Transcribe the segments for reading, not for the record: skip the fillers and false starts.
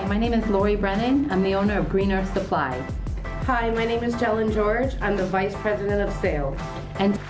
my name is Lori Brennan. I'm the owner of Green Earth Supplies. Hi, my name is Jellen George. I'm the Vice President of Sales. And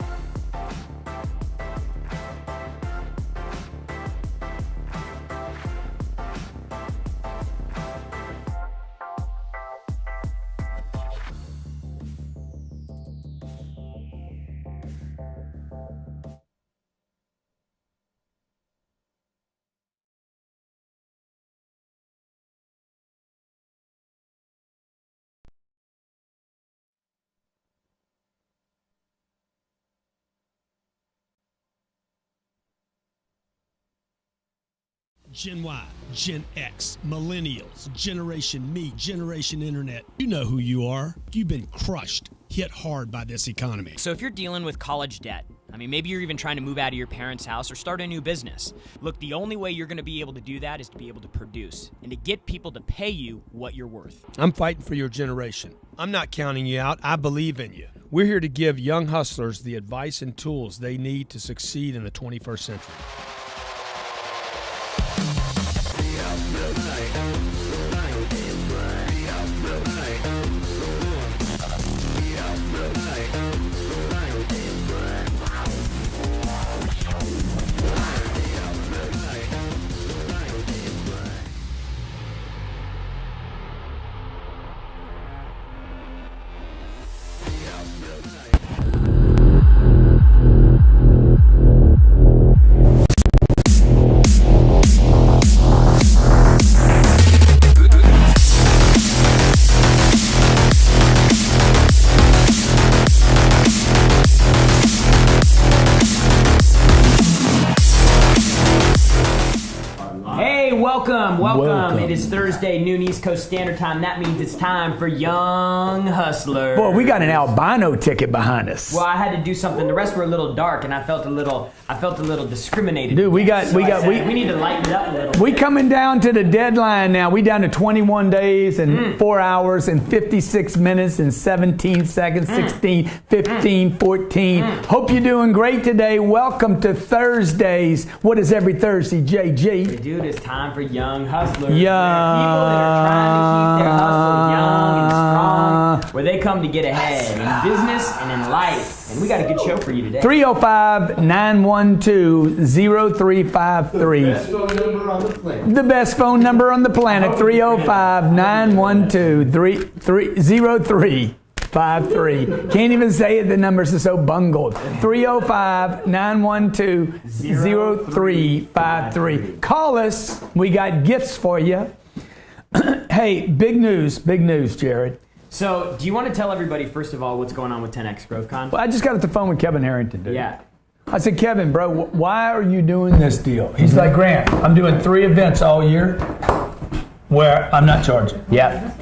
Gen Y, Gen X, Millennials, Generation Me, Generation Internet. You know who you are. You've been crushed, hit hard by this economy. So if you're dealing with college debt, maybe you're even trying to move out of your parents' house or start a new business. Look, the only way you're going to be able to do that is to be able to produce and to get people to pay you what you're worth. I'm fighting for your generation. I'm not counting you out. I believe in you. We're here to give young hustlers the advice and tools they need to succeed in the 21st century. Welcome. It is Thursday, noon East Coast Standard Time. That means it's time for Young Hustler. Boy, we got an albino ticket behind us. Well, I had to do something. The rest were a little dark, and I felt a little discriminated. Dude, we need to lighten it up a little. We coming down to the deadline now. We down to 21 days and 4 hours and 56 minutes and 17 seconds, 16, 15, 14. Hope you're doing great today. Welcome to Thursdays. What is every Thursday, JG? Dude, it's time for Young Hustlers. Young. People that are trying to keep their hustle young and strong, where they come to get ahead in business and in life. And we got a good show for you today. 305-912-0353. The best phone number on the planet. 305-912-0353. Can't even say it. The numbers are so bungled. 305-912-0353. Call us. We got gifts for you. Hey, big news, Jared. So, do you want to tell everybody, first of all, what's going on with 10X GrowthCon? Well, I just got off the phone with Kevin Harrington, dude. Yeah. I said, Kevin, bro, why are you doing this deal? He's like, Grant, I'm doing 3 events all year where I'm not charging. Yeah.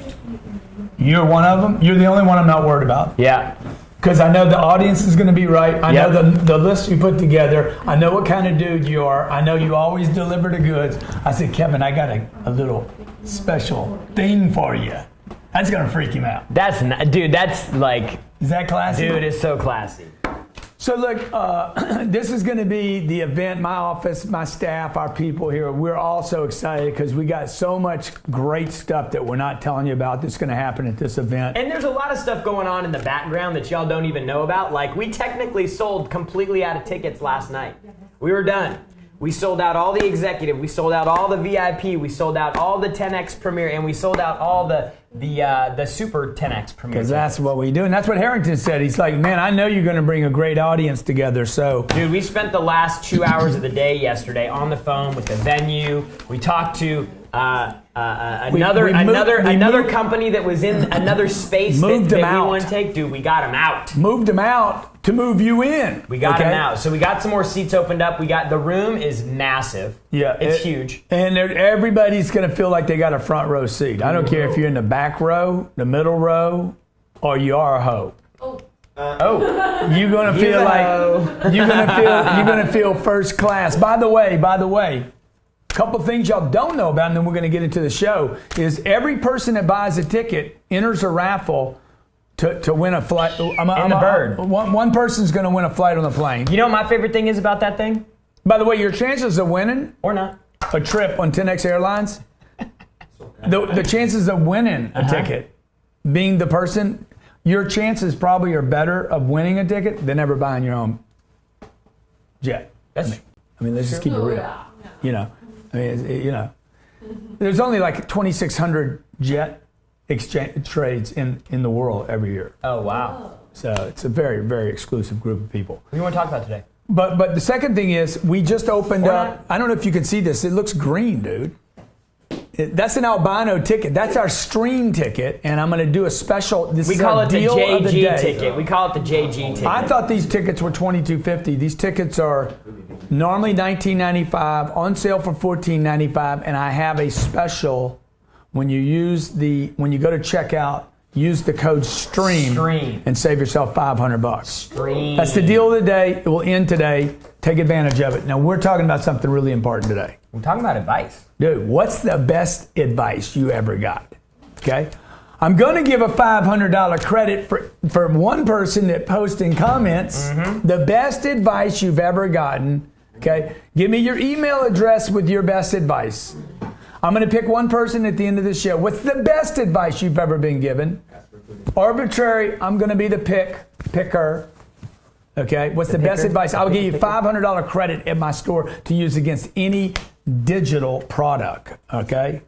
You're one of them. You're the only one I'm not worried about. Yeah. Because I know the audience is going to be right. I know the list you put together. I know what kind of dude you are. I know you always deliver the goods. I said, Kevin, I got a little special thing for you. That's going to freak him out. That's like... Is that classy? Dude, it's so classy. So look, this is going to be the event. My office, my staff, our people here, we're all so excited because we got so much great stuff that we're not telling you about that's going to happen at this event. And there's a lot of stuff going on in the background that y'all don't even know about. Like, we technically sold completely out of tickets last night. We were done. We sold out all the executive, we sold out all the VIP, we sold out all the 10X Premier, and we sold out all the Super 10X Premier. Because that's what we do, and that's what Harrington said. He's like, man, I know you're going to bring a great audience together, so. Dude, we spent the last 2 hours of the day yesterday on the phone with the venue. We talked to another company that was in another space that we want to take. Dude, we got them out. Moved them out to move you in. We got them out. So we got some more seats opened up. The room is massive. Yeah. It's huge. And everybody's going to feel like they got a front row seat. I don't care if you're in the back row, the middle row, or you are a hoe. You're gonna feel first class. By the way, a couple things y'all don't know about, and then we're gonna get into the show, is every person that buys a ticket enters a raffle to win a flight. Bird. One person's gonna win a flight on the plane. You know what my favorite thing is about that thing? By the way, your chances of winning or not a trip on 10X Airlines the chances of winning a ticket, being the person, your chances probably are better of winning a ticket than ever buying your own jet. I mean, let's just keep it real. You know, I mean, there's only like 2,600 jet exchange trades in the world every year. Oh, wow. So it's a very, very exclusive group of people. What do you want to talk about today? But the second thing is, we just opened up. I don't know if you can see this. It looks green, dude. That's an albino ticket. That's our stream ticket, and I'm going to do a special. We is call our it the deal of the JG day. ticket. We call it the JG ticket. I thought these tickets were $22.50. These tickets are normally $19.95, on sale for $14.95, and I have a special. When you go to checkout, use the code STREAM and save yourself $500. Stream. That's the deal of the day. It will end today. Take advantage of it. Now we're talking about something really important today. We're talking about advice. Dude, what's the best advice you ever got? Okay? I'm going to give a $500 credit for one person that posts in comments the best advice you've ever gotten. Okay? Give me your email address with your best advice. I'm going to pick one person at the end of the show. What's the best advice you've ever been given? Arbitrary, I'm going to be the picker. Okay? What's the best advice? I'll give you $500 credit at my store to use against any digital product. Okay?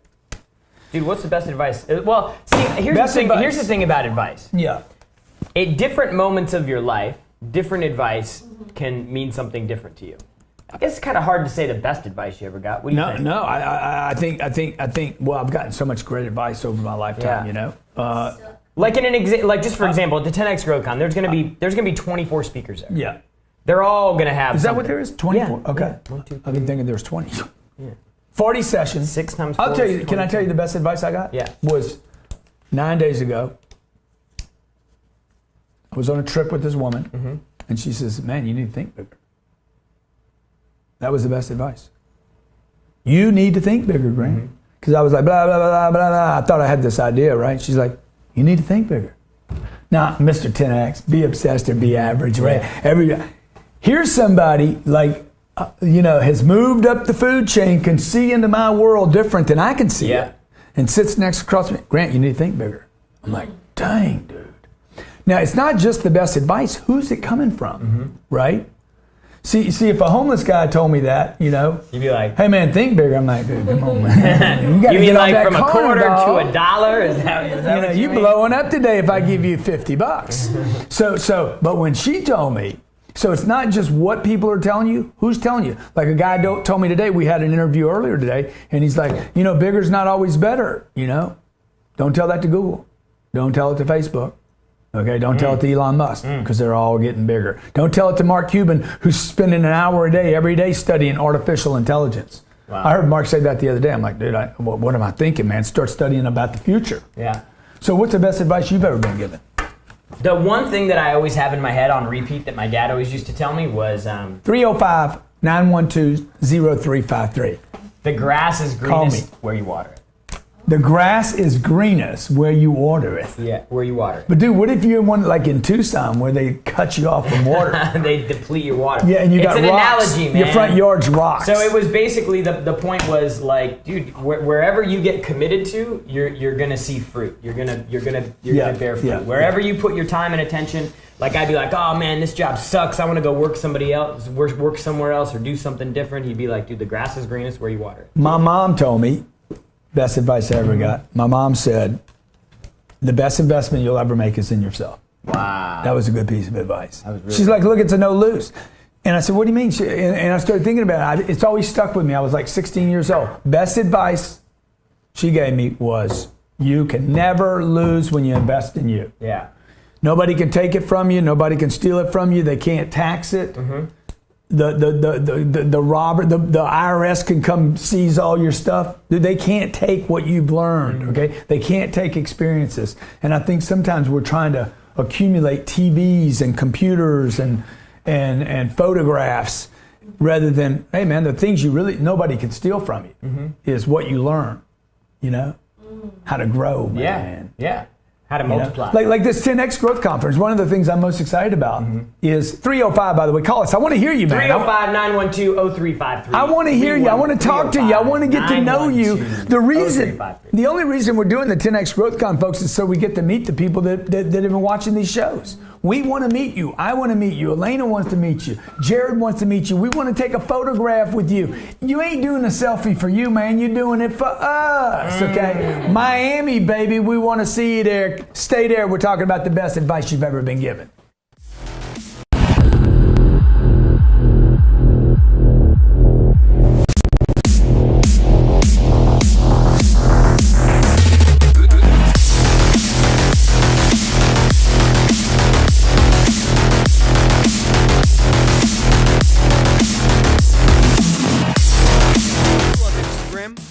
Dude, what's the best advice? Well, see, here's the thing about advice. Yeah. At different moments of your life, different advice can mean something different to you. I guess it's kind of hard to say the best advice you ever got. What do you think? No. I think. Well, I've gotten so much great advice over my lifetime. Yeah. You know. Like just for example, at the 10X GrowCon, there's gonna be 24 speakers there. Yeah. They're all gonna have. Is that what there is? 24. Yeah. Okay. Yeah. 1, 2, 3. I've been thinking there was 20. Yeah. 40 sessions. 6 times 4. I'll tell you. Can I tell you the best advice I got? Yeah. Was 9 days ago. I was on a trip with this woman, and she says, "Man, you need to think bigger." That was the best advice. You need to think bigger, Grant. Because I was like, blah, blah, blah, blah, blah. I thought I had this idea, right? She's like, you need to think bigger. Now, Mr. 10X, be obsessed or be average, right? Here's somebody like, has moved up the food chain, can see into my world different than I can see it, and sits next across me. Grant, you need to think bigger. I'm like, dang, dude. Now, it's not just the best advice. Who's it coming from, right? See, if a homeless guy told me that, you'd be like, "Hey man, think bigger." I'm like, "Dude, come on, man. You mean like from a quarter to $1? Is that what you blowing up today if I give you $50? So, but when she told me, so it's not just what people are telling you. Who's telling you? Like a guy told me today. We had an interview earlier today, and he's like, bigger's not always better. Don't tell that to Google. Don't tell it to Facebook. Okay, don't tell it to Elon Musk because they're all getting bigger. Don't tell it to Mark Cuban, who's spending an hour a day, every day, studying artificial intelligence. Wow. I heard Mark say that the other day. I'm like, dude, what am I thinking, man? Start studying about the future. Yeah. So what's the best advice you've ever been given? The one thing that I always have in my head on repeat that my dad always used to tell me was 305-912-0353. The grass is greenest where you water it. The grass is greenest where you water it. Yeah, where you water it. But dude, what if you're in one like in Tucson where they cut you off from water? They deplete your water. Yeah, and you got rocks. It's an analogy, man. Your front yard's rocks. So it was basically the point was like, dude, wherever you get committed to, you're gonna see fruit. You're gonna bear fruit. Yeah, wherever you put your time and attention. Like I'd be like, oh man, this job sucks. I want to go work somewhere else, or do something different. He'd be like, dude, the grass is greenest where you water it. My mom told me. Best advice I ever got. My mom said, the best investment you'll ever make is in yourself. Wow. That was a good piece of advice. She's like, look, it's a no lose. And I said, what do you mean? And I started thinking about it. It's always stuck with me. I was like 16 years old. Best advice she gave me was, you can never lose when you invest in you. Yeah. Nobody can take it from you. Nobody can steal it from you. They can't tax it. The robber, the IRS can come seize all your stuff. They can't take what you've learned, okay? They can't take experiences. And I think sometimes we're trying to accumulate TVs and computers and photographs rather than, hey man, the things nobody can steal from you is what you learn, how to grow, man. Yeah. How to multiply. Like this 10X Growth Conference, one of the things I'm most excited about is 305, by the way. Call us. I want to hear you, man. 305-912-0353. I want to hear you. I want to talk to you. I want to get to know you. The only reason we're doing the 10X Growth Con, folks, is so we get to meet the people that have been watching these shows. We want to meet you. I want to meet you. Elena wants to meet you. Jared wants to meet you. We want to take a photograph with you. You ain't doing a selfie for you, man. You're doing it for us, okay? Miami, baby, we want to see you there. Stay there. We're talking about the best advice you've ever been given.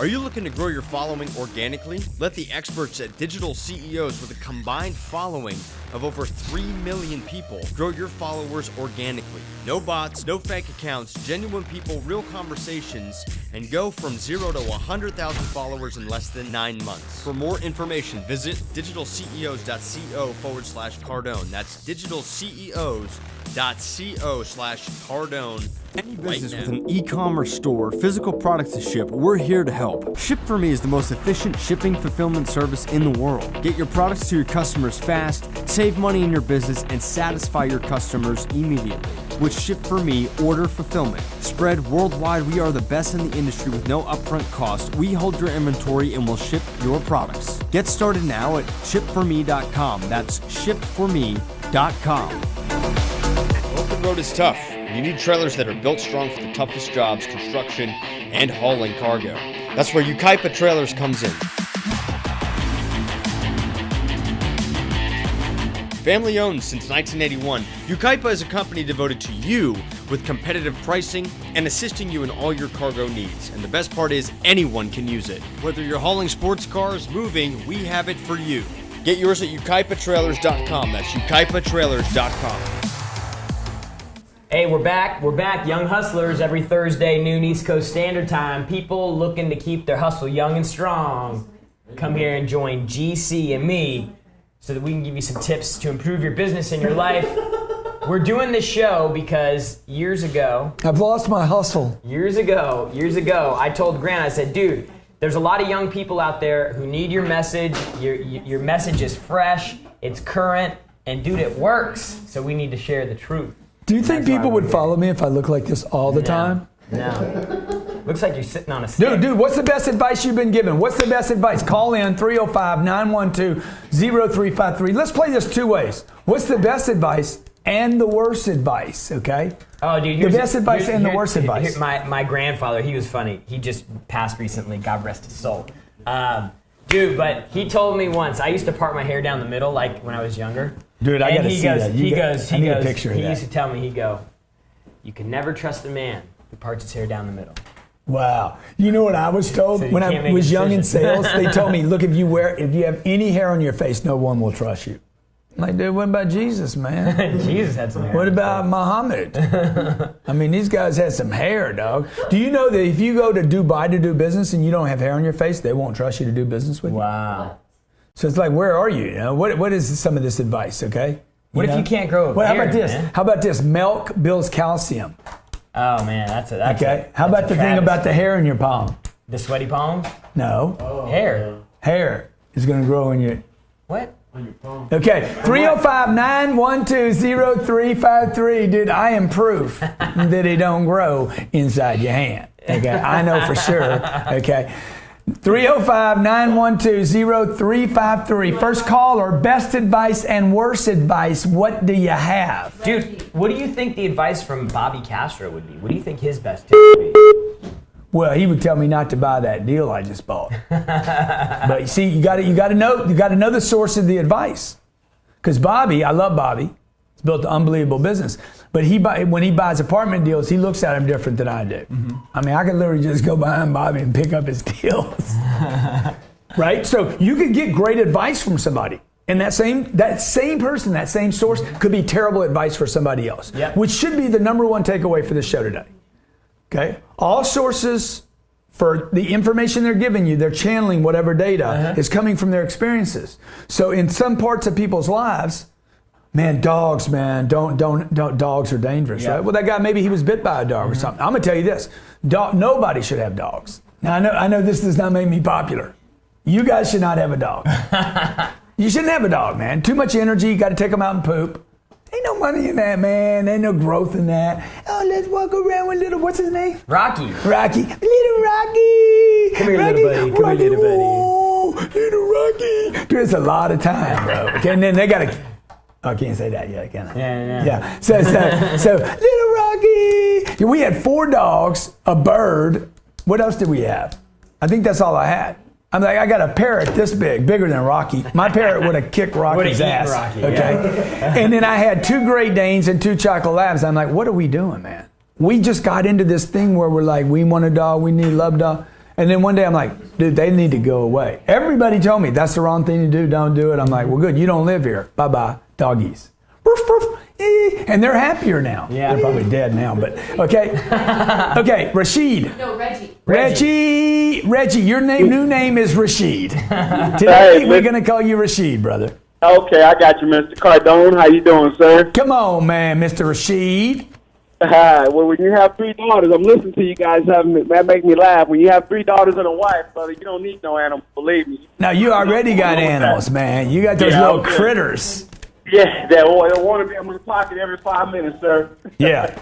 Are you looking to grow your following organically? Let the experts at Digital CEOs with a combined following of over 3 million people grow your followers organically. No bots, no fake accounts, genuine people, real conversations, and go from 0 to 100,000 followers in less than 9 months. For more information, visit digitalceos.co/Cardone. That's digitalceos.co/Cardone. Any business with an e-commerce store, physical products to ship, we're here to help. Ship4Me is the most efficient shipping fulfillment service in the world. Get your products to your customers fast, save money in your business, and satisfy your customers immediately. With Ship4Me Order Fulfillment, spread worldwide, we are the best in the industry with no upfront cost. We hold your inventory and will ship your products. Get started now at ship4me.com. That's ship4me.com. Open road is tough. You need trailers that are built strong for the toughest jobs, construction, and hauling cargo. That's where Yucaipa Trailers comes in. Family owned since 1981, Yucaipa is a company devoted to you with competitive pricing and assisting you in all your cargo needs. And the best part is anyone can use it. Whether you're hauling sports cars, moving, we have it for you. Get yours at YucaipaTrailers.com. That's YucaipaTrailers.com. Hey, we're back. We're back. Young Hustlers every Thursday, noon East Coast Standard Time. People looking to keep their hustle young and strong. Come here and join GC and me so that we can give you some tips to improve your business and your life. We're doing this show because years ago, I've lost my hustle. Years ago, I told Grant, I said, dude, there's a lot of young people out there who need your message. Your message is fresh, it's current, and dude, it works. So we need to share the truth. Do you think people would follow me if I look like this all the time? No. Looks like you're sitting on a stick. Dude, what's the best advice you've been given? What's the best advice? Call in 305-912-0353. Let's play this two ways. What's the best advice and the worst advice, okay? Oh, dude, the best advice and the worst advice. My grandfather, he was funny. He just passed recently, God rest his soul. Dude, but he told me once, I used to part my hair down the middle, like when I was younger. Dude, I gotta see that. He goes, I need a picture of he that. used to tell me, you can never trust a man who parts his hair down the middle. Wow. You know what I was told So when I was young in sales? They told me, look, if you have any hair on your face, no one will trust you. I'm like, dude, what about Jesus, man? Jesus had some hair. What about Muhammad? I mean, these guys had some hair, dog. Do you know that if you go to Dubai to do business and you don't have hair on your face, they won't trust you to do business with you? Wow. So it's like, where are you? You know, what is some of this advice, okay? What if you can't grow a beard, how about this? man? How about this? Milk builds calcium. Oh, man, that's How about the thing about the hair in your palm? The sweaty palms? No. Hair. Hair is going to grow in your... What? Okay, 305-912-0353. Dude, I am proof that it don't grow inside your hand. Okay, I know for sure. Okay. 305-912-0353. First caller, best advice and worst advice. What do you have? Dude, what do you think the advice from Bobby Castro would be? What do you think his best tip would be? Well, he would tell me not to buy that deal I just bought. But you see, you got to know the source of the advice. Because Bobby, I love Bobby. He's built an unbelievable business. But when he buys apartment deals, he looks at them different than I do. Mm-hmm. I mean, I could literally just go behind Bobby and pick up his deals. Right? So you could get great advice from somebody. And that same person, that same source could be terrible advice for somebody else. Yep. Which should be the number one takeaway for this show today. Okay? All sources for the information they're giving you. They're channeling whatever data is coming from their experiences. So in some parts of people's lives, man, dogs, man, don't dogs are dangerous, right? Well, that guy, maybe he was bit by a dog or something. I'm gonna tell you this: nobody should have dogs. Now I know this does not make me popular. You guys should not have a dog. You shouldn't have a dog, man. Too much energy. You got to take them out and poop. Ain't no money in that, man. Ain't no growth in that. Oh, let's walk around with little, what's his name? Rocky. Little Rocky. Come here, Rocky, little buddy. Come Rocky, here, little buddy. whoa, little Rocky. Dude, it's a lot of time, bro. Okay, and then they got to, I can't say that yet, can I? Yeah. So little Rocky. We had 4 dogs, a bird. What else did we have? I think that's all I had. I'm like, I got a parrot this big, bigger than Rocky. My parrot would have kicked Rocky's ass. Rocky, okay. And then I had 2 Great Danes and 2 Chocolate Labs. I'm like, what are we doing, man? We just got into this thing where we're like, we want a dog, we need a love dog. And then one day I'm like, dude, they need to go away. Everybody told me that's the wrong thing to do. Don't do it. I'm like, well, good. You don't live here. Bye-bye, doggies. And they're happier now. Yeah. They're probably dead now, but okay. Okay, Rashid. No, Reggie. Reggie, your new name is Rashid. Today we're going to call you Rashid, brother. Okay, I got you, Mr. Cardone. How you doing, sir? Come on, man, Mr. Rashid. Well, when you have 3 daughters, I'm listening to you guys. That make me laugh. When you have 3 daughters and a wife, brother, you don't need no animals, believe me. Now, you already got animals, man. You got those little critters. Yeah, they'll want to be in my pocket every 5 minutes, sir. Yeah.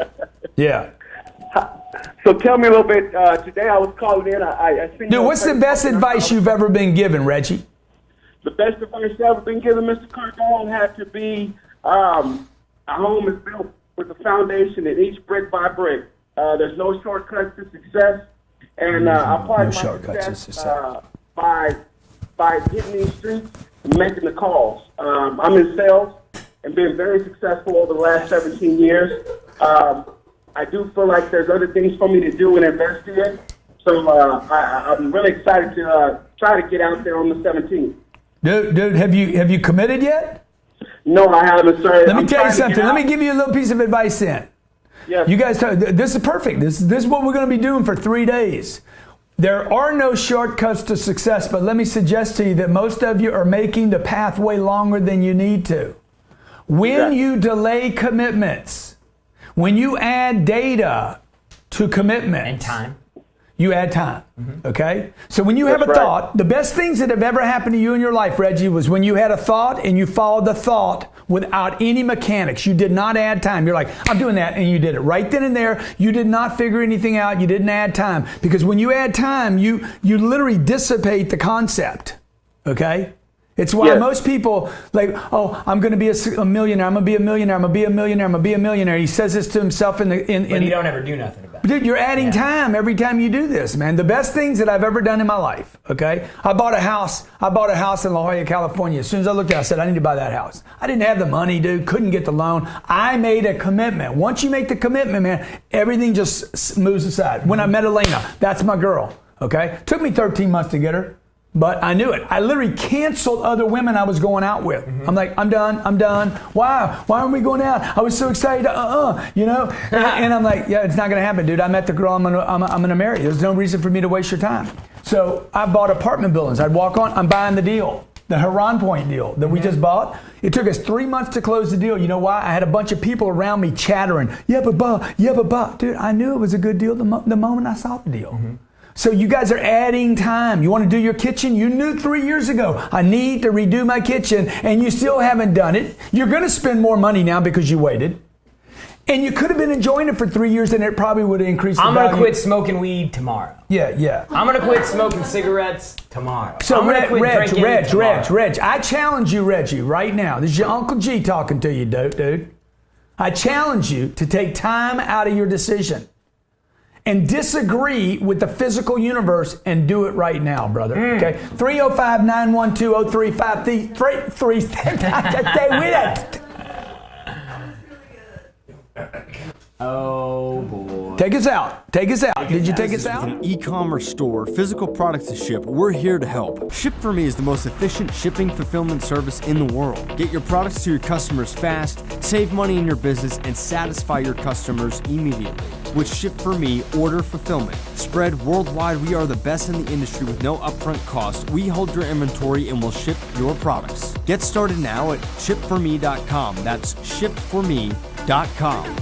So tell me a little bit. Today I was calling in. I seen Dude, what's the best advice you've ever been given, Reggie? The best advice I've ever been given, Mr. Cardone, had to be a home is built with a foundation in each brick by brick. There's no shortcuts to success. And I apply my success by getting these streets and making the calls. I'm in sales and been very successful over the last 17 years. I do feel like there's other things for me to do and invest in. So I'm really excited to try to get out there on the 17th. Dude, have you committed yet? No, I haven't, sir. Let me tell you something. Let me give you a little piece of advice then. Yes. You guys, this is perfect. This is what we're going to be doing for 3 days. There are no shortcuts to success, but let me suggest to you that most of you are making the pathway longer than you need to. When you delay commitments, when you add data to commitments. And time. You add time, okay? So when you have a thought, the best things that have ever happened to you in your life, Reggie, was when you had a thought and you followed the thought without any mechanics. You did not add time. You're like, I'm doing that, and you did it right then and there. You did not figure anything out. You didn't add time. Because when you add time, you literally dissipate the concept, okay? It's why most people like, oh, I'm going to be a millionaire. I'm going to be a millionaire. I'm going to be a millionaire. I'm going to be a millionaire. He says this to himself But you don't ever do nothing about it. Dude, you're adding time every time you do this, man. The best things that I've ever done in my life, okay? I bought a house in La Jolla, California. As soon as I looked at it, I said, I need to buy that house. I didn't have the money, dude. Couldn't get the loan. I made a commitment. Once you make the commitment, man, everything just moves aside. When I met Elena, that's my girl, okay? Took me 13 months to get her. But I knew it. I literally canceled other women I was going out with. I'm like, I'm done. Why? Why aren't we going out? I was so excited. You know? And I'm like, yeah, it's not going to happen, dude. I met the girl I'm going to marry. There's no reason for me to waste your time. So I bought apartment buildings. I'd walk on. I'm buying the deal. The Heron Point deal that we just bought. It took us 3 months to close the deal. You know why? I had a bunch of people around me chattering. Yeah, but. Dude, I knew it was a good deal the moment I saw the deal. So you guys are adding time. You want to do your kitchen? You knew 3 years ago, I need to redo my kitchen, and you still haven't done it. You're going to spend more money now because you waited. And you could have been enjoying it for 3 years, and it probably would have increased the value. I'm going to quit smoking weed tomorrow. Yeah. I'm going to quit smoking cigarettes tomorrow. So I'm gonna quit drinking tomorrow. Reg, I challenge you, Reggie, right now. This is your Uncle G talking to you, dude. I challenge you to take time out of your decision and disagree with the physical universe and do it right now, brother. Okay? 305-912-0353. Stay with it. Oh, boy. Take us out. Take us out. Did you take us With out? an e-commerce store, physical products to ship, we're here to help. Ship for Me is the most efficient shipping fulfillment service in the world. Get your products to your customers fast, save money in your business, and satisfy your customers immediately. With Ship for Me order fulfillment, spread worldwide, we are the best in the industry with no upfront cost. We hold your inventory and will ship your products. Get started now at shipforme.com. That's shipforme.com.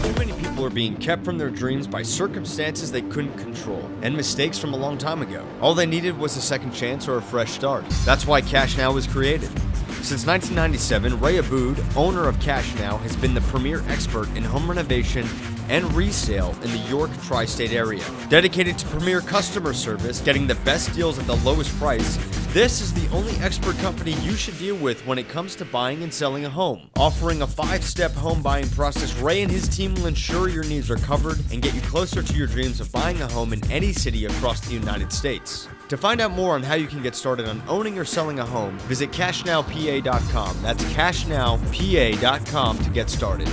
Too many people are being kept from their dreams by circumstances they couldn't control and mistakes from a long time ago. All they needed was a second chance or a fresh start. That's why Cash Now was created. Since 1997, Ray Abood, owner of Cash Now, has been the premier expert in home renovation and resale in the York tri-state area. Dedicated to premier customer service, getting the best deals at the lowest price, this is the only expert company you should deal with when it comes to buying and selling a home. Offering a 5-step home buying process, Ray and his team will ensure your needs are covered and get you closer to your dreams of buying a home in any city across the United States. To find out more on how you can get started on owning or selling a home, visit cashnowpa.com. That's cashnowpa.com to get started.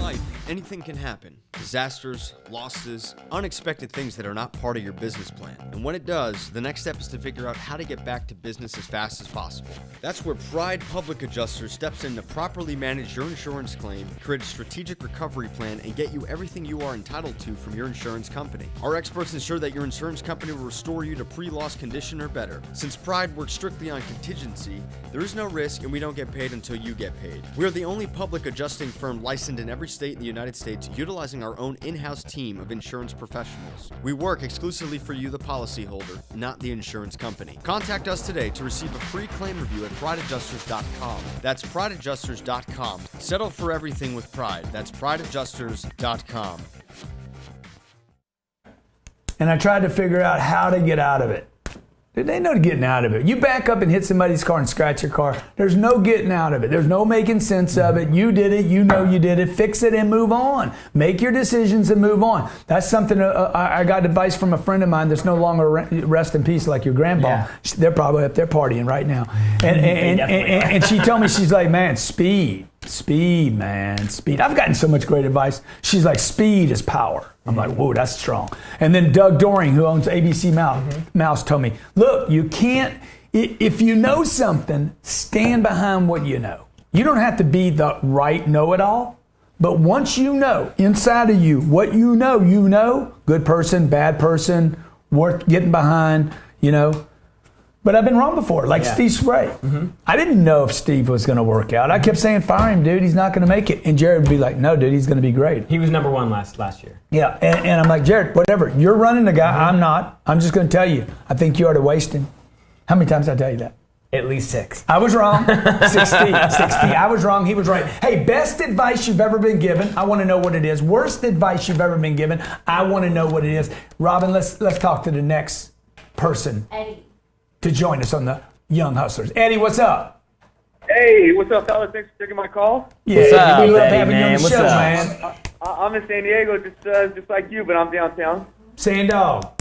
Life, anything can happen. Disasters, losses, unexpected things that are not part of your business plan. And when it does, the next step is to figure out how to get back to business as fast as possible. That's where Pride Public Adjuster steps in to properly manage your insurance claim, create a strategic recovery plan, and get you everything you are entitled to from your insurance company. Our experts ensure that your insurance company will restore you to pre-loss condition or better. Since Pride works strictly on contingency, there is no risk and we don't get paid until you get paid. We are the only public adjusting firm licensed in every state in the United States, utilizing our own in-house team of insurance professionals. We work exclusively for you, the policyholder, not the insurance company. Contact us today to receive a free claim review at prideadjusters.com. That's prideadjusters.com. Settle for everything with Pride. That's prideadjusters.com. And I tried to figure out how to get out of it. They know getting out of it. You back up and hit somebody's car and scratch your car. There's no getting out of it. There's no making sense of it. You did it. You know you did it. Fix it and move on. Make your decisions and move on. That's something I got advice from a friend of mine that's no longer rest in peace like your grandpa. Yeah. They're probably up there partying right now. And she told me, she's like, man, speed, man, speed. I've gotten so much great advice. She's like, speed is power. I'm like, whoa, that's strong. And then Doug Doring, who owns ABC Mouse, told me, look, you can't, if you know something, stand behind what you know. You don't have to be the right know-it-all, but once you know inside of you what you know, good person, bad person, worth getting behind, you know. But I've been wrong before, like Steve Spray. I didn't know if Steve was going to work out. I kept saying, fire him, dude. He's not going to make it. And Jared would be like, no, dude, he's going to be great. He was number one last year. Yeah, and I'm like, Jared, whatever. You're running the guy. I'm not. I'm just going to tell you. I think you ought to waste him. How many times did I tell you that? At least 6. I was wrong. 60. I was wrong. He was right. Hey, best advice you've ever been given. I want to know what it is. Worst advice you've ever been given. I want to know what it is. Robin, let's talk to the next person. Eddie. To join us on the Young Hustlers. Eddie, what's up? Hey, what's up, fellas? Thanks for taking my call. Yeah, What's up, we love Eddie, having you on man? the What's show, up? man. I'm in San Diego, just like you, but I'm downtown. Sandog.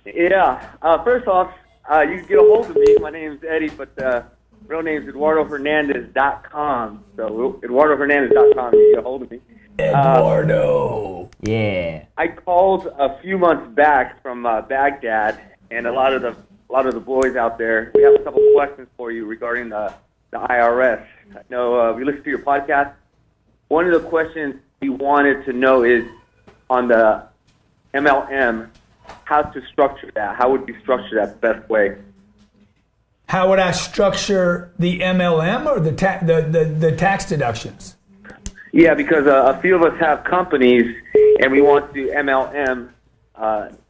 Yeah. First off, you can get a hold of me. My name's Eddie, but real name's EduardoHernandez.com. So EduardoHernandez.com, you can get a hold of me. Eduardo. Yeah. I called a few months back from Baghdad, and a lot of the boys out there. We have a couple questions for you regarding the IRS. I know we listened to your podcast. One of the questions we wanted to know is on the MLM, how to structure that. How would you structure that the best way? How would I structure the MLM or the tax deductions? Yeah, because a few of us have companies, and we want to MLM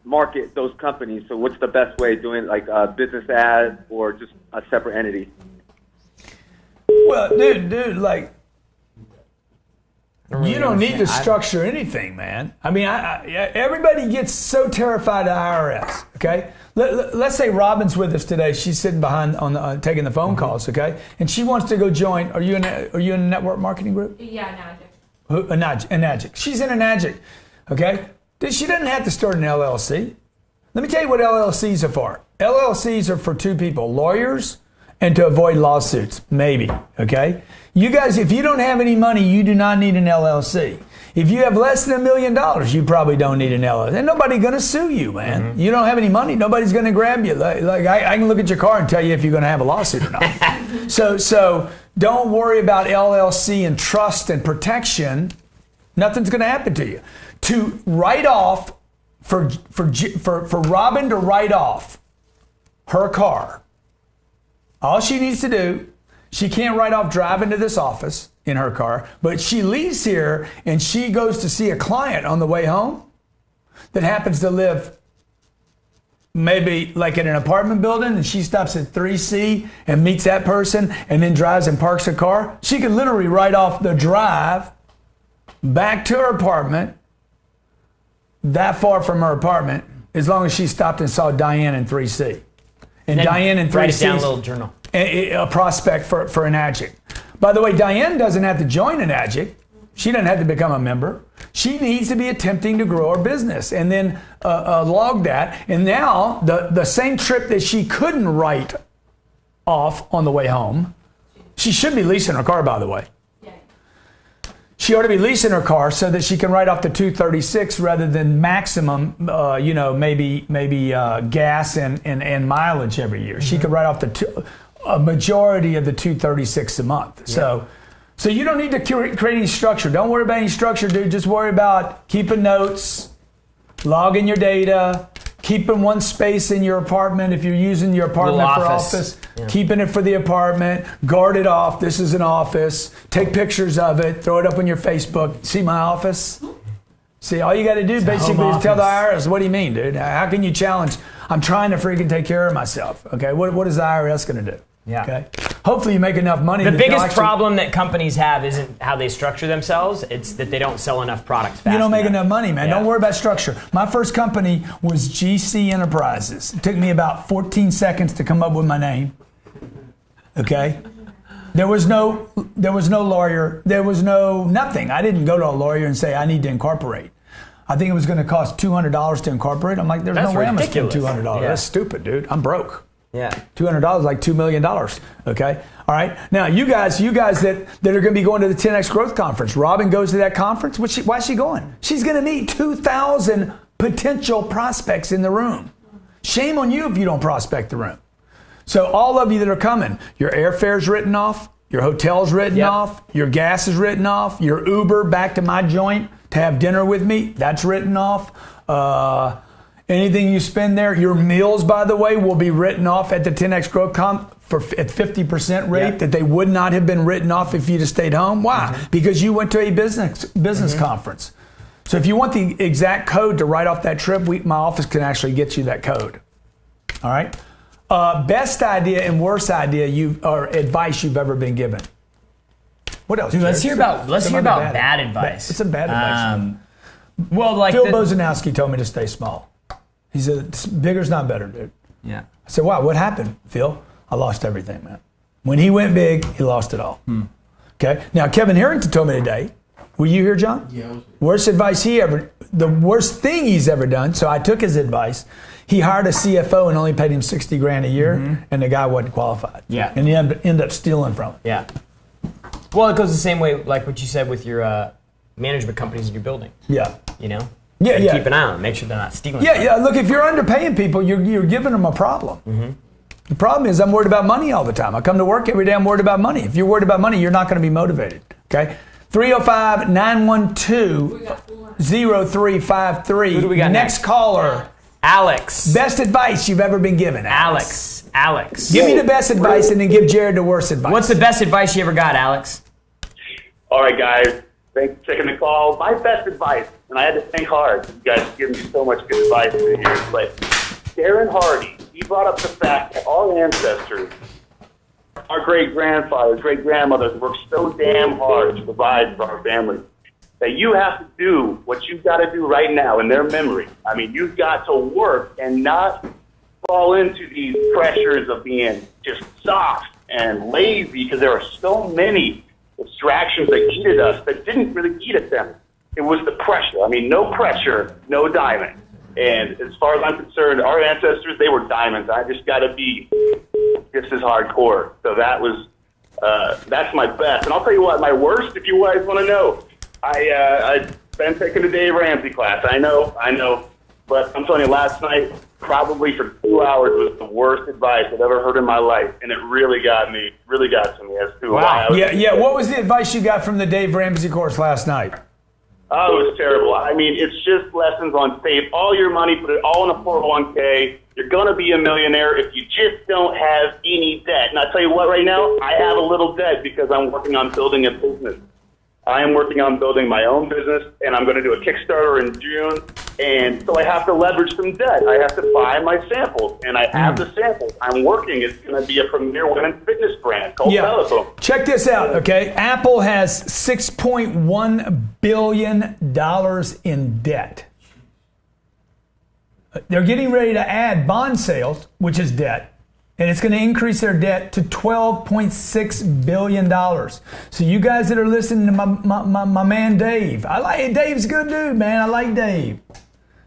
market those companies. So what's the best way of doing it, like business ads or just a separate entity? Well, dude, like, you don't need to structure anything, man. I mean, everybody gets so terrified of IRS, okay? Let's say Robin's with us today. She's sitting behind on taking the phone calls, okay? And she wants to go join. Are you in a network marketing group? Yeah, Enagic. She's in Enagic, okay? She doesn't have to start an LLC. Let me tell you what LLCs are for. LLCs are for two people, lawyers and to avoid lawsuits, maybe, okay? You guys, if you don't have any money, you do not need an LLC. If you have less than $1 million, you probably don't need an LLC. And nobody's going to sue you, man. Mm-hmm. You don't have any money. Nobody's going to grab you. Like I can look at your car and tell you if you're going to have a lawsuit or not. So don't worry about LLC and trust and protection. Nothing's going to happen to you. To write off for Robin to write off her car, all she needs to do, she can't write off driving to this office in her car, but she leaves here and she goes to see a client on the way home that happens to live maybe like in an apartment building, and she stops at 3C and meets that person and then drives and parks her car. She can literally write off the drive back to her apartment, that far from her apartment, as long as she stopped and saw Diane in 3C. And Diane in 3C write it down, little journal. A prospect for an adjunct. By the way, Diane doesn't have to join an adjunct. She doesn't have to become a member. She needs to be attempting to grow her business and then log that. And now the same trip that she couldn't write off on the way home, she should be leasing her car, by the way. She ought to be leasing her car so that she can write off the 236 rather than maximum, maybe gas and mileage every year. She could write off a majority of the 236 a month. Yeah. So you don't need to create any structure. Don't worry about any structure, dude. Just worry about keeping notes, logging your data, keeping one space in your apartment if you're using your apartment for office. Yeah. Keeping it for the apartment, guard it off. This is an office. Take pictures of it, throw it up on your Facebook. See my office? See, all you got to do basically is tell the IRS, what do you mean, dude? How can you challenge? I'm trying to freaking take care of myself. Okay, what is the IRS going to do? Yeah. Okay. Hopefully you make enough money. The biggest problem that companies have isn't how they structure themselves. It's that they don't sell enough products fast. You don't make enough money, man. Yeah. Don't worry about structure. My first company was GC Enterprises. It took me about 14 seconds to come up with my name. Okay. There was no lawyer. There was nothing. I didn't go to a lawyer and say I need to incorporate. I think it was going to cost $200 to incorporate. I'm like, there's no way I'm going to spend $200. Yeah. That's stupid, dude. I'm broke. Yeah. $200 is like $2 million. Okay. All right. Now, you guys that are going to be going to the 10X Growth Conference. Robin goes to that conference. Why is she going? She's going to meet 2,000 potential prospects in the room. Shame on you if you don't prospect the room. So all of you that are coming, your airfare's written off, your hotel's written off, your gas is written off, your Uber back to my joint to have dinner with me, that's written off. Anything you spend there, your meals, by the way, will be written off at the 10X Growth Comp at 50% rate that they would not have been written off if you'd have stayed home. Why? Mm-hmm. Because you went to a business conference. So if you want the exact code to write off that trip, my office can actually get you that code. All right? Best idea and worst idea or advice you've ever been given. What else? Dude, let's hear about bad advice. It's some bad advice. Well, like Phil Bojanowski told me to stay small. He said, bigger's not better, dude. Yeah. I said, wow, what happened, Phil? I lost everything, man. When he went big, he lost it all. Okay? Now, Kevin Harrington told me today, were you here, John? Yeah. The worst thing he's ever done, so I took his advice. He hired a CFO and only paid him $60,000 a year, and the guy wasn't qualified. Yeah. And he ended up stealing from him. Yeah. Well, it goes the same way, like what you said with your management companies in your building. Yeah. You know? Yeah, and yeah. Keep an eye on them. Make sure they're not stealing. Yeah. Look, if you're underpaying people, you're giving them a problem. Mm-hmm. The problem is I'm worried about money all the time. I come to work every day, I'm worried about money. If you're worried about money, you're not going to be motivated. Okay? 305-912-0353. Who do we got next? Caller. Alex. Best advice you've ever been given, Alex. Give me the best advice and then give Jared the worst advice. What's the best advice you ever got, Alex? All right, guys. Thanks for taking the call. My best advice, and I had to think hard. You guys have given me so much good advice over the years, but Darren Hardy, he brought up the fact that our ancestors, our great-grandfathers, great-grandmothers worked so damn hard to provide for our families that you have to do what you've got to do right now in their memory. I mean, you've got to work and not fall into these pressures of being just soft and lazy because there are so many distractions that eat at us that didn't really eat at them. It was the pressure. I mean, no pressure, no diamond. And as far as I'm concerned, our ancestors, they were diamonds. I just got to be just as hardcore. So that's my best. And I'll tell you what, my worst, if you guys want to know, I been taking the Dave Ramsey class. I know. But I'm telling you, last night, probably for 2 hours, was the worst advice I've ever heard in my life. And it really got to me as to why I was. Yeah. What was the advice you got from the Dave Ramsey course last night? Oh, it was terrible. I mean, it's just lessons on save all your money, put it all in a 401k. You're going to be a millionaire if you just don't have any debt. And I tell you what, right now, I have a little debt because I'm working on building a business. I am working on building my own business, and I'm going to do a Kickstarter in June. And so I have to leverage some debt. I have to buy my samples, and I have the samples. I'm working. It's going to be a premier women's fitness brand called Telephone. Check this out, okay? Apple has $6.1 billion in debt. They're getting ready to add bond sales, which is debt, and it's going to increase their debt to $12.6 billion. So you guys that are listening to my man Dave, Dave's a good dude, man. I like Dave.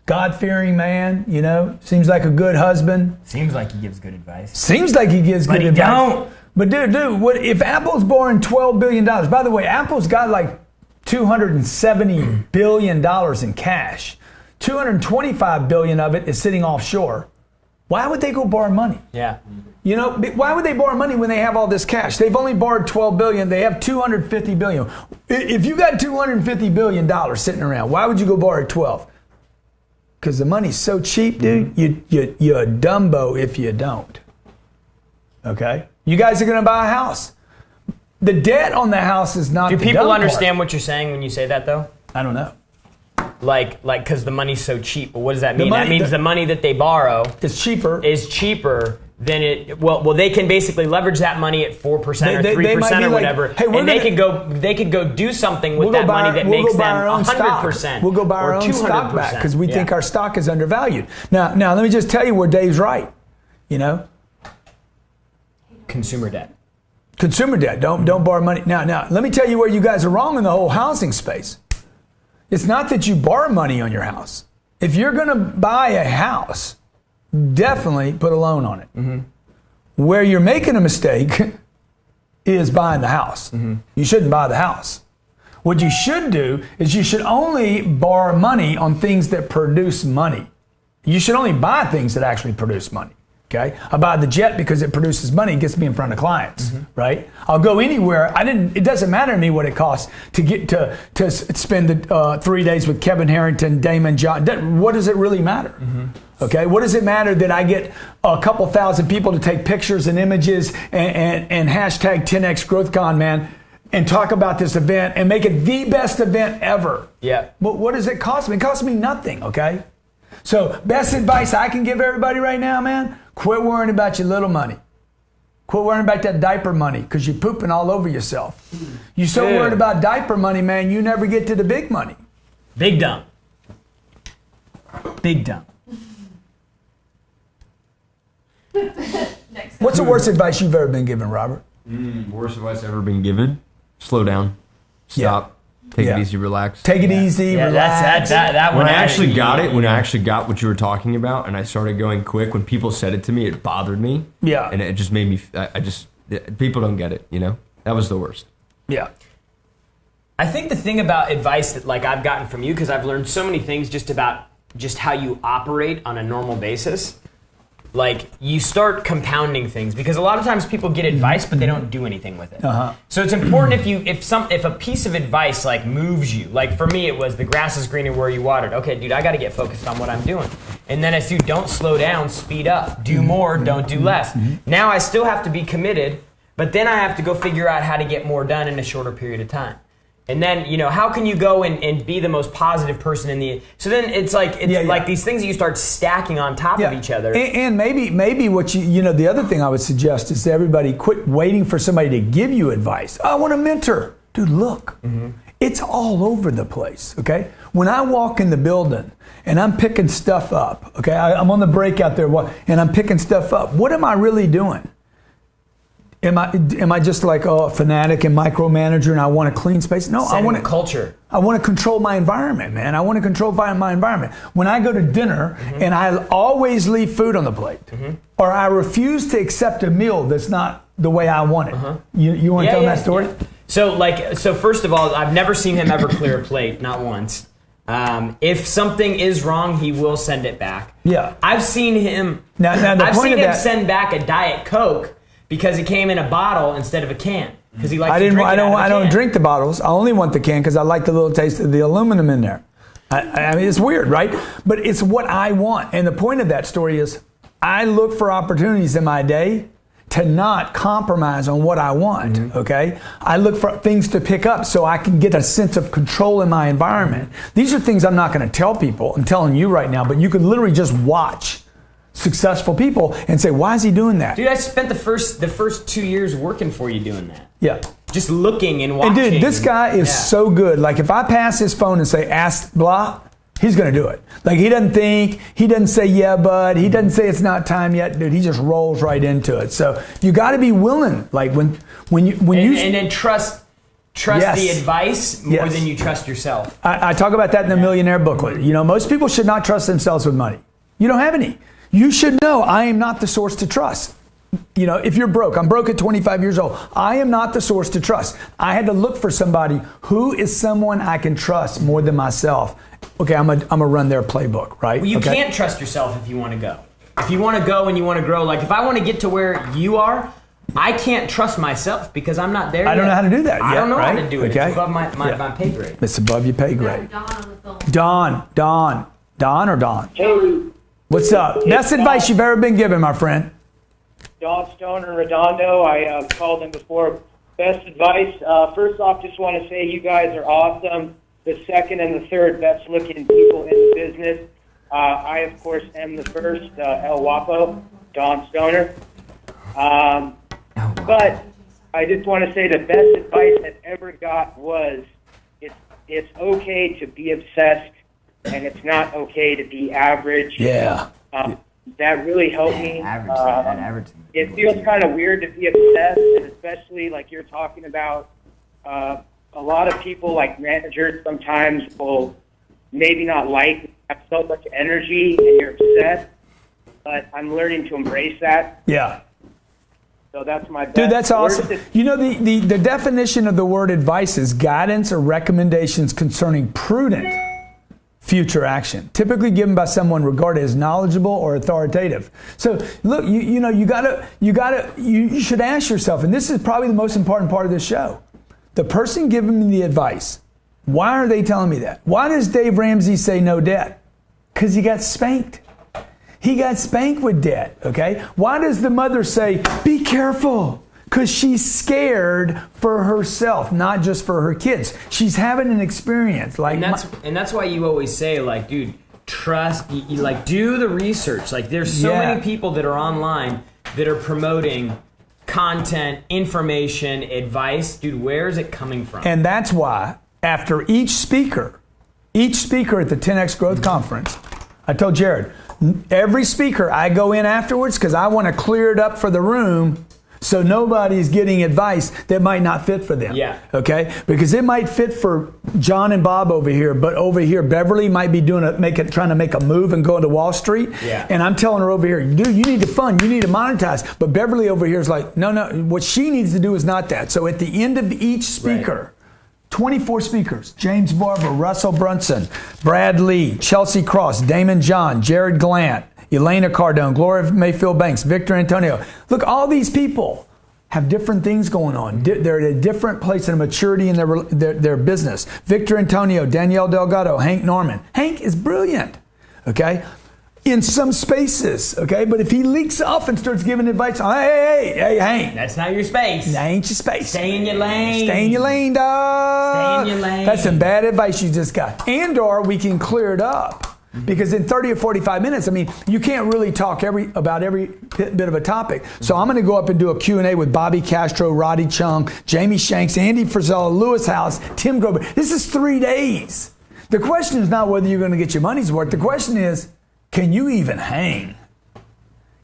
God-fearing man, seems like a good husband. Seems like he gives good advice. Seems like he gives good advice. Don't. But dude, what if Apple's borrowing $12 billion? By the way, Apple's got like $270 billion in cash. $225 billion of it is sitting offshore. Why would they go borrow money? Yeah. Why would they borrow money when they have all this cash? They've only borrowed $12 billion. They have $250 billion. If you got $250 billion sitting around, why would you go borrow 12? Because the money's so cheap, dude. You're a Dumbo if you don't. Okay? You guys are going to buy a house. The debt on the house is not. Do the people dumb understand part. what you're saying when you say that, though? I don't know. Like, because the money's so cheap. But what does that mean? That means the money that they borrow is cheaper than it. Well, they can basically leverage that money at 4% or 3% or whatever, hey, and they could go do something with that money that makes them 100%. We'll go buy our own stock back because we think our stock is undervalued. Now, let me just tell you where Dave's right. Consumer debt. Consumer debt. Don't borrow money. Now, let me tell you where you guys are wrong in the whole housing space. It's not that you borrow money on your house. If you're going to buy a house, definitely put a loan on it. Mm-hmm. Where you're making a mistake is buying the house. Mm-hmm. You shouldn't buy the house. What you should do is you should only borrow money on things that produce money. You should only buy things that actually produce money. Okay, I buy the jet because it produces money, it gets me in front of clients, right? I'll go anywhere. It doesn't matter to me what it costs to get to spend the 3 days with Kevin Harrington, Damon John. What does it really matter? Okay, what does it matter that I get a couple thousand people to take pictures and images and hashtag 10X GrowthCon, man, and talk about this event and make it the best event ever? Yeah. But what does it cost me? It costs me nothing. Okay. So best advice I can give everybody right now, man. Quit worrying about your little money. Quit worrying about that diaper money because you're pooping all over yourself. You're so worried about diaper money, man, you never get to the big money. Big dumb. Big dumb. What's the worst advice you've ever been given, Robert? Worst advice I've ever been given? Slow down. Stop. Take it easy, relax. Take it easy, relax. That when I actually got it, when I actually got what you were talking about, and I started going quick, when people said it to me, it bothered me. Yeah. And it just made me, people don't get it, That was the worst. Yeah. I think the thing about advice that I've gotten from you, because I've learned so many things just about just how you operate on a normal basis. You start compounding things because a lot of times people get advice but they don't do anything with it. So it's important if a piece of advice moves you. For me, it was the grass is greener where you watered. Okay, dude, I got to get focused on what I'm doing. And then as you don't slow down, speed up, do more, don't do less. Now I still have to be committed, but then I have to go figure out how to get more done in a shorter period of time. And then, how can you go and be the most positive person in the... So then it's like these things that you start stacking on top of each other. And maybe what the other thing I would suggest is that everybody quit waiting for somebody to give you advice. I want a mentor. Dude, look. It's all over the place, okay? When I walk in the building and I'm picking stuff up, okay? I'm on the break out there and I'm picking stuff up. What am I really doing? Am I just a fanatic and micromanager and I want a clean space? No, I want culture. I want to control my environment, man. I want to control my environment. When I go to dinner and I always leave food on the plate, or I refuse to accept a meal that's not the way I want it. You want to tell that story? Yeah. So first of all, I've never seen him ever clear a plate, not once. If something is wrong, he will send it back. Yeah. I've seen him. Now the I've point seen of him that, send back a Diet Coke because it came in a bottle instead of a can. Because he likes I to didn't. drink I it out of a don't. I don't can. drink the bottles. I only want the can because I like the little taste of the aluminum in there. I mean, it's weird, right? But it's what I want. And the point of that story is, I look for opportunities in my day to not compromise on what I want. Okay, I look for things to pick up so I can get a sense of control in my environment. These are things I'm not going to tell people. I'm telling you right now, but you can literally just watch successful people and say, why is he doing that? Dude, I spent the first 2 years working for you doing that. Yeah. Just looking and watching. And dude, this guy is so good. Like if I pass his phone and say, ask blah, he's going to do it. Like he doesn't think, he doesn't say, yeah, bud. He doesn't say it's not time yet. Dude, he just rolls right into it. So you got to be willing. Like when you and then trust Yes. the advice more Yes. than you trust yourself. I talk about that in the Millionaire booklet. You know, most people should not trust themselves with money. You don't have any. You should know I am not the source to trust. You know, if you're broke, I'm broke at 25 years old. I am not the source to trust. I had to look for somebody who is someone I can trust more than myself. Okay, I'm gonna run their playbook, right? Well, you okay? can't trust yourself if you want to go. If you want to go and you want to grow, like if I want to get to where you are, I can't trust myself because I'm not there I don't yet. know how to do that I yet, don't know right? how to do it. Okay. It's above my pay grade. It's above your pay grade. Dawn or Dawn? Hey, What's up? Best advice you've ever been given, my friend. Don Stoner Redondo. I called him before. Best advice. First off, just want to say you guys are awesome. The second and the third best looking people in the business. I, of course, am the first, El Guapo, Don Stoner. But I just want to say the best advice I ever got was it's okay to be obsessed and it's not okay to be average. Yeah. That really helped me. Average. It feels kind of weird to be obsessed, and especially like you're talking about, a lot of people, like managers, sometimes will maybe not have so much energy and you're obsessed, but I'm learning to embrace that. Yeah. So that's my best. Dude, that's awesome. word. You know, the definition of the word advice is guidance or recommendations concerning prudent future action, typically given by someone regarded as knowledgeable or authoritative. So look, you should ask yourself, and this is probably the most important part of this show. The person giving me the advice, why are they telling me that? Why does Dave Ramsey say no debt? Because he got spanked. He got spanked with debt, okay? Why does the mother say, be careful? Because she's scared for herself, not just for her kids. She's having an experience. Like, And that's why you always say, like, dude, trust, you like, do the research. Like, there's so many people that are online that are promoting content, information, advice. Dude, where is it coming from? And that's why after each speaker at the 10X Growth Conference, I told Jared, every speaker I go in afterwards because I want to clear it up for the room so nobody's getting advice that might not fit for them. Yeah. Okay? Because it might fit for John and Bob over here, but over here Beverly might be trying to make a move and go into Wall Street. Yeah. And I'm telling her over here, dude, you need to fund, you need to monetize. But Beverly over here is like, no, what she needs to do is not that. So at the end of each speaker, 24 speakers, James Barber, Russell Brunson, Brad Lee, Chelsea Cross, Damon John, Jared Glant, Elena Cardone, Gloria Mayfield Banks, Victor Antonio. Look, all these people have different things going on. They're at a different place in maturity in their business. Victor Antonio, Danielle Delgado, Hank Norman. Hank is brilliant, okay? In some spaces, okay? But if he leaks off and starts giving advice, hey, Hank. That's not your space. That ain't your space. Stay in your lane. Stay in your lane, dog. Stay in your lane. That's some bad advice you just got. And or we can clear it up. Because in 30 or 45 minutes, I mean, you can't really talk about every bit of a topic. So I'm going to go up and do a Q&A with Bobby Castro, Roddy Chung, Jamie Shanks, Andy Frisella, Lewis House, Tim Grover. This is 3 days. The question is not whether you're going to get your money's worth. The question is, can you even hang?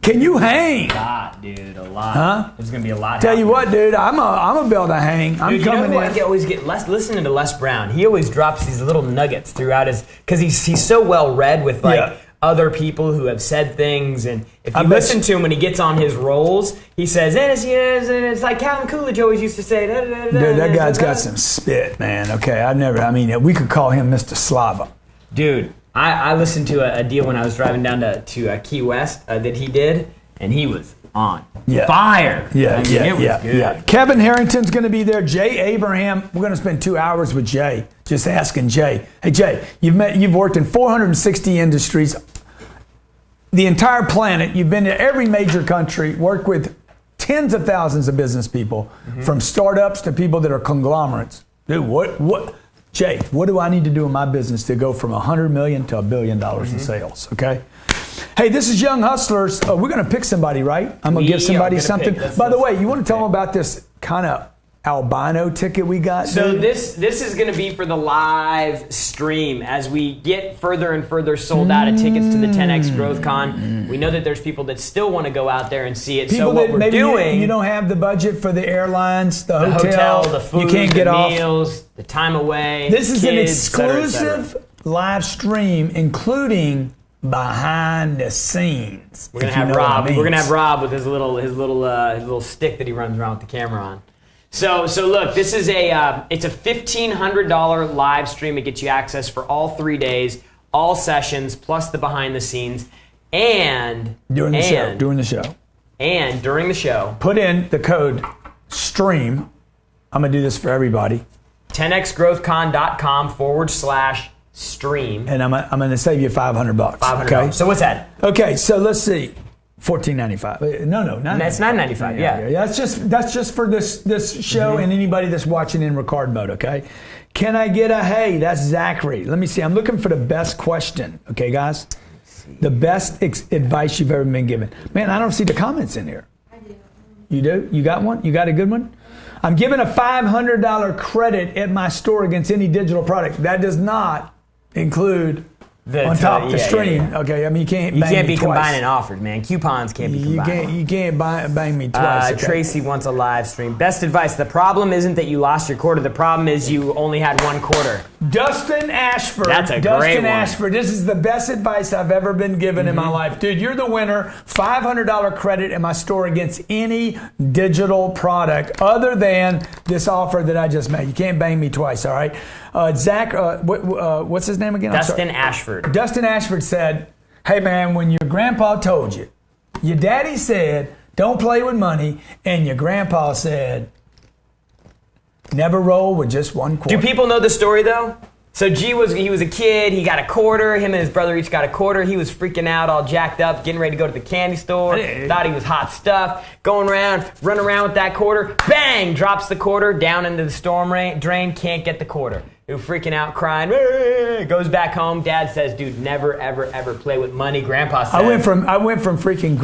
Can you hang? A lot, dude. A lot. Huh? There's going to be a lot Tell you happening. what, dude, I'm a bill to hang. I'm Dude, coming you know who in. I always get listening to Les Brown. He always drops these little nuggets throughout because he's so well read with other people who have said things, and if you listen to him when he gets on his rolls, he says, and it's like Calvin Coolidge always used to say. Dude, that guy's got some spit, man. Okay, we could call him Mr. Slava. Dude, I listened to a deal when I was driving down to Key West that he did, and he was on fire. Yeah, I mean, it was good. Kevin Harrington's going to be there. Jay Abraham. We're going to spend 2 hours with Jay, just asking Jay. Hey, Jay, you've worked in 460 industries, the entire planet. You've been to every major country, worked with tens of thousands of business people, from startups to people that are conglomerates. Dude, what? Jay, what do I need to do in my business to go from $100 million to $1 billion in sales? Okay. Hey, this is Young Hustlers. We're going to pick somebody, right? I'm going to give somebody something. By the way, you want to tell them about this kind of albino ticket we got? So this is going to be for the live stream. As we get further and further sold out of tickets to the 10X Growth Con, we know that there's people that still want to go out there and see it. People so what that we're maybe doing, you don't have the budget for the airlines, the hotel, the food, you can't get the off. meals, the time away. This is kids, an et cetera, et cetera. exclusive live stream, including behind the scenes. We're gonna have Rob. We're gonna have Rob with his little stick that he runs around with the camera on. So look, this is it's a $1,500 live stream. It gets you access for all 3 days, all sessions, plus the behind the scenes, and during the show. And during the show, put in the code STREAM. I'm gonna do this for everybody. 10xgrowthcon.com/stream. And I'm gonna save you $500. $500. Okay. So what's that? Okay, so let's see. $14.95. No, That's $9.95. Yeah. That's just for this show and anybody that's watching in record mode. Okay. Can I get a hey? That's Zachary. Let me see. I'm looking for the best question. Okay, guys. The best advice you've ever been given. Man, I don't see the comments in here. I do. You do? You got one? You got a good one? I'm giving a $500 credit at my store against any digital product. That does not include on top of the stream. Yeah. Okay, I mean, you can't be combining offers, man. Coupons can't be combined. You can't bang me twice. Okay. Tracy wants a live stream. Best advice. The problem isn't that you lost your quarter. The problem is you only had one quarter. Dustin Ashford. That's a great one. Ashford. This is the best advice I've ever been given in my life. Dude, you're the winner. $500 credit in my store against any digital product other than this offer that I just made. You can't bang me twice, all right? Zach, what's his name again? Dustin Ashford. Dustin Ashford said, hey, man, when your grandpa told you, your daddy said, don't play with money, and your grandpa said, never roll with just one quarter. Do people know the story, though? So he was a kid. He got a quarter. Him and his brother each got a quarter. He was freaking out, all jacked up, getting ready to go to the candy store. Thought he was hot stuff. Going around, running around with that quarter. Bang! Drops the quarter down into the storm drain. Can't get the quarter. He was freaking out, crying. Goes back home. Dad says, "Dude, never, ever, ever play with money." Grandpa says, I went from freaking,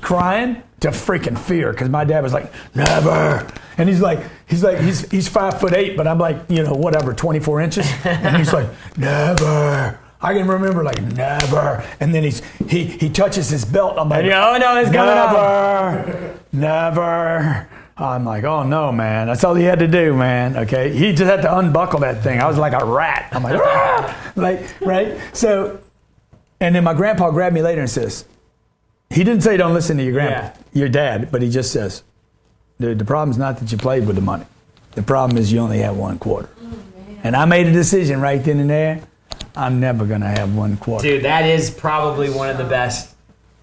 crying to freaking fear because my dad was like, never. And he's 5'8", but I'm like, whatever, 24 inches. And he's like, never. I can remember never. And then he touches his belt. I'm like, oh no, it's coming up. Never. I'm like, oh no, man. That's all he had to do, man. Okay. He just had to unbuckle that thing. I was like a rat. I'm like, right? So, and then my grandpa grabbed me later and says, he didn't say don't listen to your dad, but he just says, dude, the problem is not that you played with the money. The problem is you only have one quarter. And I made a decision right then and there. I'm never going to have one quarter. Dude, that is probably one of the best.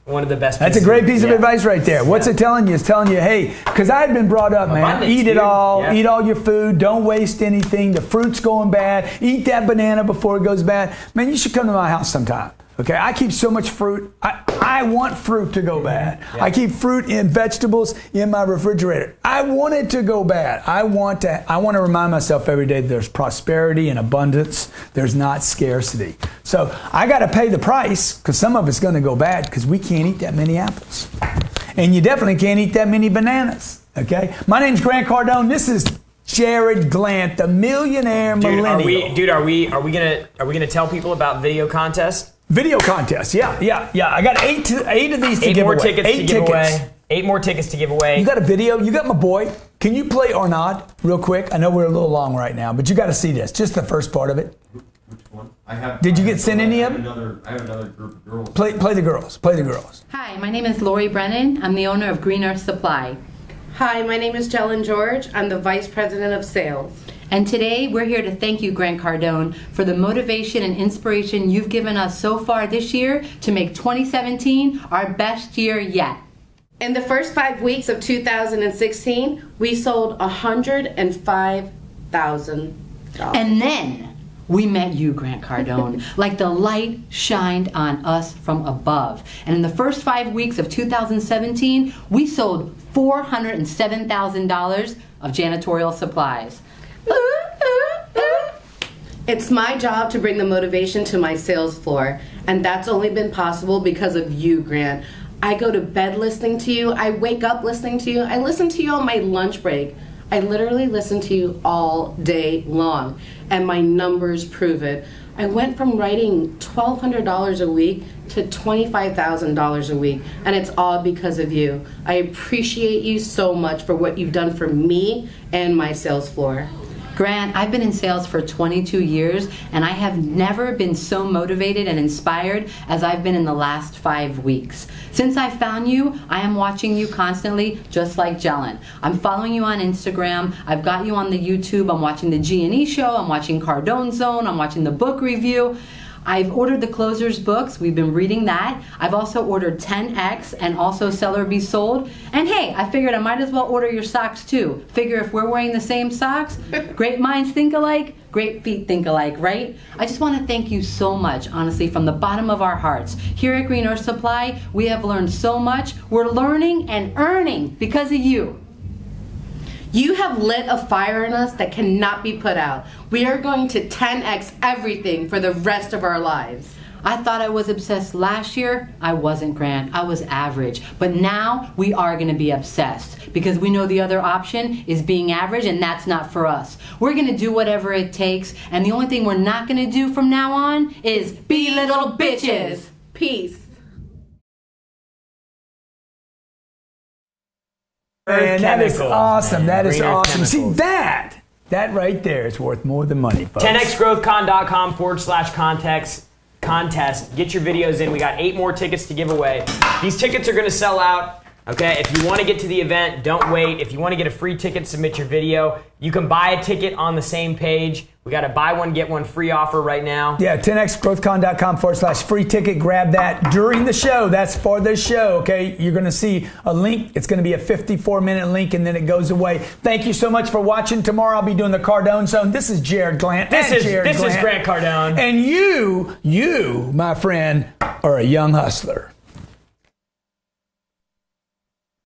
That's a great piece of advice right there. What's it telling you? It's telling you, hey, because I had been brought up, man, abundance, eat it all, yeah. Eat all your food, don't waste anything. The fruit's going bad. Eat that banana before it goes bad. Man, you should come to my house sometime. Okay, I keep so much fruit. I want fruit to go bad. Yeah. I keep fruit and vegetables in my refrigerator. I want it to go bad. I want to remind myself every day that there's prosperity and abundance. There's not scarcity. So I got to pay the price because some of it's going to go bad because we can't eat that many apples. And you definitely can't eat that many bananas. Okay, my name's Grant Cardone. This is Jared Glant, the millionaire millennial. Are we gonna tell people about video contest? Video contest, yeah. I got eight of these to give away. 8 more tickets to give away. You got a video? You got my boy. Can you play or not real quick? I know we're a little long right now, but you got to see this. Just the first part of it. Which one? Did you get sent any of them? I have another group of girls. Play the girls. Hi, my name is Lori Brennan. I'm the owner of Green Earth Supply. Hi, my name is Jellen George. I'm the Vice President of Sales. And today we're here to thank you, Grant Cardone, for the motivation and inspiration you've given us so far this year to make 2017 our best year yet. In the first 5 weeks of 2016, we sold $105,000. And then we met you, Grant Cardone, like the light shined on us from above. And in the first 5 weeks of 2017, we sold $407,000 of janitorial supplies. It's my job to bring the motivation to my sales floor, and that's only been possible because of you, Grant. I go to bed listening to you, I wake up listening to you, I listen to you on my lunch break. I literally listen to you all day long, and my numbers prove it. I went from writing $1,200 a week to $25,000 a week, and it's all because of you. I appreciate you so much for what you've done for me and my sales floor. Grant, I've been in sales for 22 years, and I have never been so motivated and inspired as I've been in the last 5 weeks. Since I found you, I am watching you constantly, just like Jelen. I'm following you on Instagram. I've got you on the YouTube. I'm watching the G&E show. I'm watching Cardone Zone. I'm watching the book review. I've ordered the Closers books. We've been reading that. I've also ordered 10X and also Sell or Be Sold. And hey, I figured I might as well order your socks too. Figure if we're wearing the same socks, great minds think alike, great feet think alike, right? I just want to thank you so much, honestly, from the bottom of our hearts. Here at Green Earth Supply, we have learned so much. We're learning and earning because of you. You have lit a fire in us that cannot be put out. We are going to 10X everything for the rest of our lives. I thought I was obsessed last year. I wasn't, Grant. I was average. But now we are going to be obsessed because we know the other option is being average, and that's not for us. We're going to do whatever it takes, and the only thing we're not going to do from now on is be little bitches. Peace. Man, that is awesome. That is Green Earth awesome. See, Chemicals. that right there is worth more than money, folks. 10xgrowthcon.com/contest. Get your videos in. We got 8 more tickets to give away. These tickets are going to sell out. Okay, if you want to get to the event, don't wait. If you want to get a free ticket, submit your video. You can buy a ticket on the same page. We got a buy one, get one free offer right now. Yeah, 10xgrowthcon.com/free ticket. Grab that during the show. That's for the show, okay? You're going to see a link. It's going to be a 54-minute link, and then it goes away. Thank you so much for watching. Tomorrow I'll be doing the Cardone Zone. This is Jared Glant. This is Grant Cardone. And you, my friend, are a young hustler.